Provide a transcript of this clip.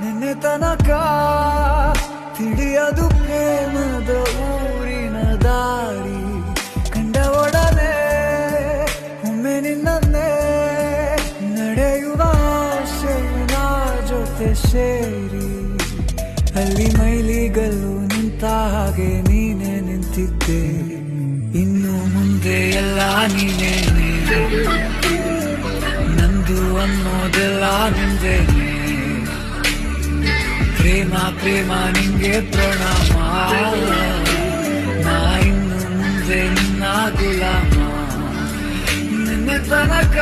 ನಿನ್ನೆ ತನಕ ತಿಳಿಯದು ಪ್ರೇಮದ ಊರಿನ ದಾರಿ ಕಂಡ ಒಡನೆ ಒಮ್ಮೆ ನಿನ್ನೇ ನಡೆಯುವ ಆಸೆಯ ಜೊತೆ ಸೇರಿ ಅಲ್ಲಿ ಮೈಲಿಗಲ್ಲು ನಿಂತ ಹಾಗೆ ನೀನೆ ನಿಂತಿದ್ದೆ. ಇನ್ನು ಮುಂದೆ ಎಲ್ಲ ನೀನೇನೆ, ನಂದು ಅನ್ನೋದೆಲ್ಲ ನಿಂದೇನೆ. ಪ್ರೇಮ ಪ್ರೇಮ ನಿಂಗೆ ಪ್ರಣಾಮ, ನಾ ಇನ್ನು ಮುಂದೆ ನಿನ್ನ ಗುಲಾಮ. ನಿನ್ನೆ ತನಕ